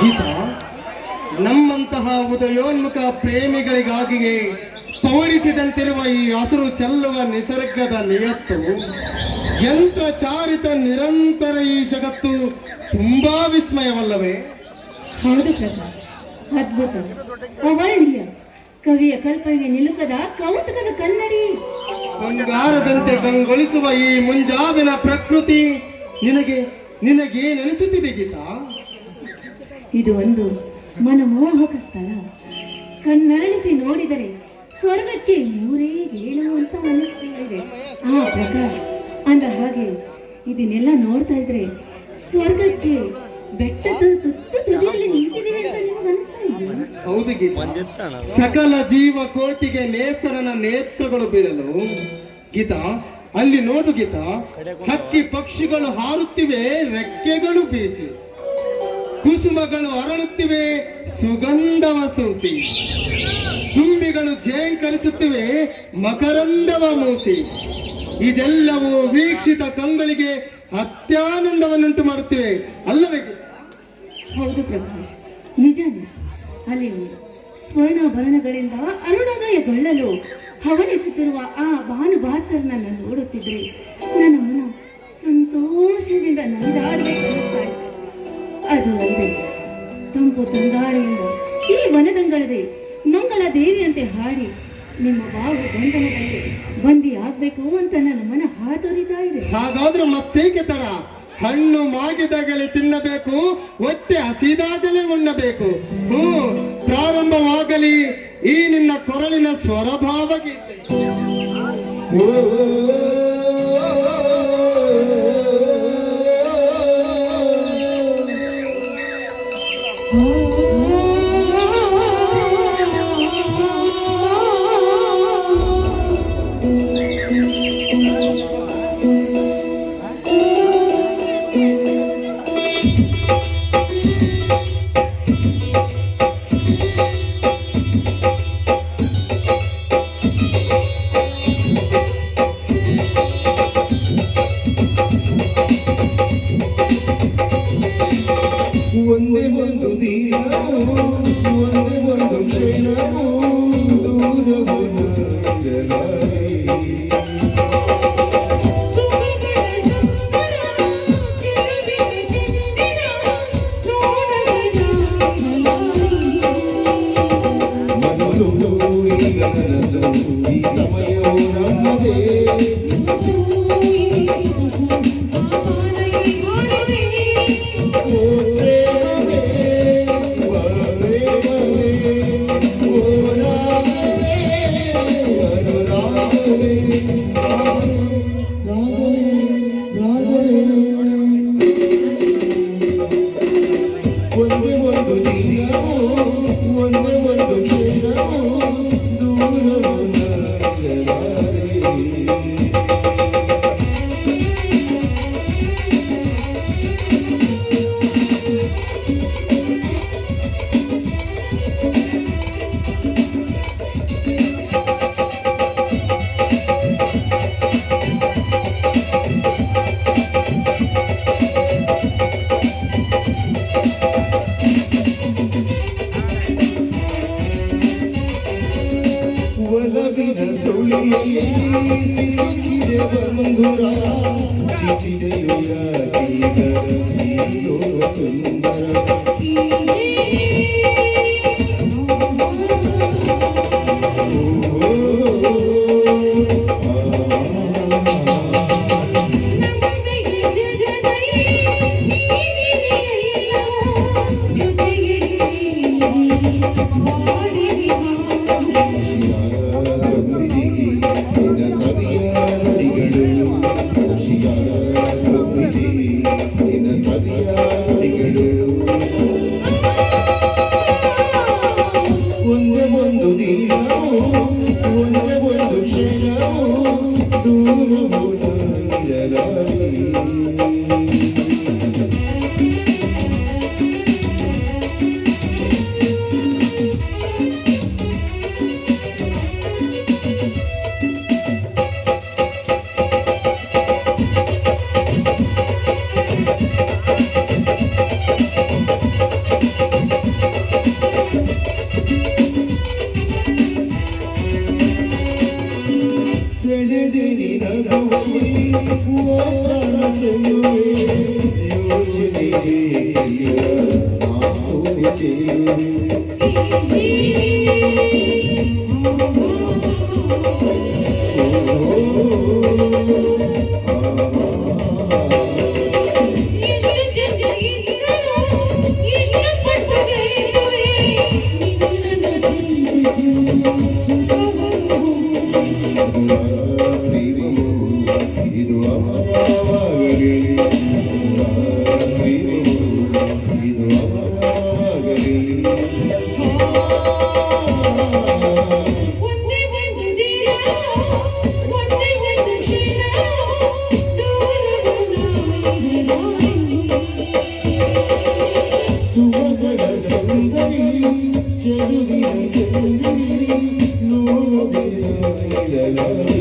ಗೀತಾ, ನಮ್ಮಂತಹ ಉದಯೋನ್ಮುಖ ಪ್ರೇಮಿಗಳಿಗಾಗಿಯೇ ಪೌಡಿಸಿದಂತಿರುವ ಈ ಹಸಿರು ಚೆಲ್ಲುವ ನಿಸರ್ಗದ ನಿಯತ್ತು, ಯಂತ್ರಚಾರಿತ ನಿರಂತರ ಈ ಜಗತ್ತು ತುಂಬಾ ವಿಸ್ಮಯವಲ್ಲವೇ? ಹೌದು ಪ್ರಕಾಶ್, ಅದ್ಭುತ, ಅವರ್ಣೀಯ, ಕವಿಯ ಕಲ್ಪನೆಗೆ ನಿಲುಕದ ಕೌತುಕದ ಕನ್ನಡಿ. ಬಂಗಾರದಂತೆ ಕಂಗೊಳಿಸುವ ಈ ಮುಂಜಾವಿನ ಪ್ರಕೃತಿ ನಿನಗೇನೆನಿಸುತ್ತಿದೆ ಗೀತಾ? ಇದು ಒಂದು ಮನಮೋಹಕ ಸ್ಥಳ. ಕಣ್ಣರಳಿಸಿ ನೋಡಿದರೆ ಸ್ವರ್ಗಕ್ಕೆ ಮೂರೇ ಹೇಳುವಂತ ಅನಿಸ್ತಾ ಇದೆ. ಪ್ರಕಾಶ್, ಅಂದ ಹಾಗೆ ಇದನ್ನೆಲ್ಲ ನೋಡ್ತಾ ಇದ್ರೆ ಸ್ವರ್ಗಕ್ಕೆ ಬೆಟ್ಟದ ತುತ್ತು ತುದಿಯಲ್ಲಿ ನಿಂತಿದ್ದೀವಿ ಅಂತ ನಿಮ್ಗೆ ಅನಿಸ್ತಾ ಇದೆಯಾ? ಹೌದು ಗೀತಾ, ಸಕಲ ಜೀವ ಕೋಟಿಗೆ ನೇಸರನ ನೇತ್ರಗಳು ಬೀಳಲು. ಗೀತಾ, ಅಲ್ಲಿ ನೋಡು ಗೀತಾ, ಹಕ್ಕಿ ಪಕ್ಷಿಗಳು ಹಾರುತ್ತಿವೆ ರೆಕ್ಕೆಗಳು ಬೀಸಿ, ಕುಸುಮಗಳು ಅರಳುತ್ತಿವೆ ಸುಗಂಧವ ಸೂಸಿ, ತುಂಬಿಗಳು ಜೇಂಕರಿಸುತ್ತಿವೆ ಮಕರಂದವ ಮೂಸಿ. ಇದೆಲ್ಲವೂ ವೀಕ್ಷಿತ ಕಂಗಳಿಗೆ ಅತ್ಯಾನಂದವನ್ನುಂಟು ಮಾಡುತ್ತಿವೆ ಅಲ್ಲವೇ? ಹೌದು ಪ್ರಕಾಶ್, ನಿಜಾನೇ. ಅಲ್ಲಿ ಸ್ವರ್ಣಾಭರಣಗಳಿಂದ ಅರುಣೋದಯಗೊಳ್ಳಲು ಹವಣಿಸುತ್ತಿರುವ ಆ ಭಾನುಭಾಸ್ಕರನನ್ನು ನೋಡುತ್ತಿದ್ರೆ ನನ್ನ ಮನ ಸಂತೋಷದಿಂದ ನಲಿದಾಡಬೇಕನ್ನಿಸ್ತಾ ಇದೆ. ಅದು ಅಲ್ಲದೆ ತಂಪು ತಂಗಾಳಿಯಿಂದ ಈ ವನದಂಗಳದೆ ಮಂಗಳ ದೇವಿಯಂತೆ ಹಾಡಿ ನಿಮ್ಮ ಬಾವು ಬಂಧನದಲ್ಲಿ ಬಂದಿ ಆಗ್ಬೇಕು ಅಂತ ನನ್ನ ಮನ ಹಾತೊರಿತಾ ಇದೆ. ಹಾಗಾದ್ರೂ ಮತ್ತೇಕೆ ತಡ? ಹಣ್ಣು ಮಾಗಿದಾಗಲೇ ತಿನ್ನಬೇಕು, ಹೊಟ್ಟೆ ಹಸಿದಾಗಲೇ ಉಣ್ಣಬೇಕು. ಪ್ರಾರಂಭವಾಗಲಿ ಈ ನಿನ್ನ ಕೊರಳಿನ ಸ್ವರಭಾವ ಗೀತೆ. ಒಂದೇ ಒಂದು ದಿನವೂ ಒಂದೇ ಒಂದು ಕ್ಷಣವೂ ದೂರವು ನಂದಲಾರೆ. ಮನಸ್ಸು ಈಗ ನನಸು, ಈ ಸಮಯವು ನಮ್ಮದೇ. ಒಂದೇ ಒಂದು ದಿನವೂ ಒಂದೇ ಒಂದು ಕ್ಷಣವೂ ದೂರವು ನಂದಲಾರೆ. ಒಲವಿನ ಸುಳಿಯಲ್ಲಿ ಸಿಲುಕಿದೆ ಬಂಧುರ, ಚಿಚಿದೆಯು ಯಾಕೀಗ ನೀನು ಸುಂದರ. ಒಂದೇ ಒಂದು ದಿನವೂ ಒಂದೇ ಒಂದು ಕ್ಷಣವೂ ದೂರವು ನಂದಲಾರೆ. ಇದು ಅಮರವಾಗಲಿ ಇದು ಅಮರವಾಗಲಿ ಸುಮಗಳ ಸುಂದರಿ ಚದುರಿನ ಚಂದ್ರಿ ನೋಡಿದ ಸಮಯ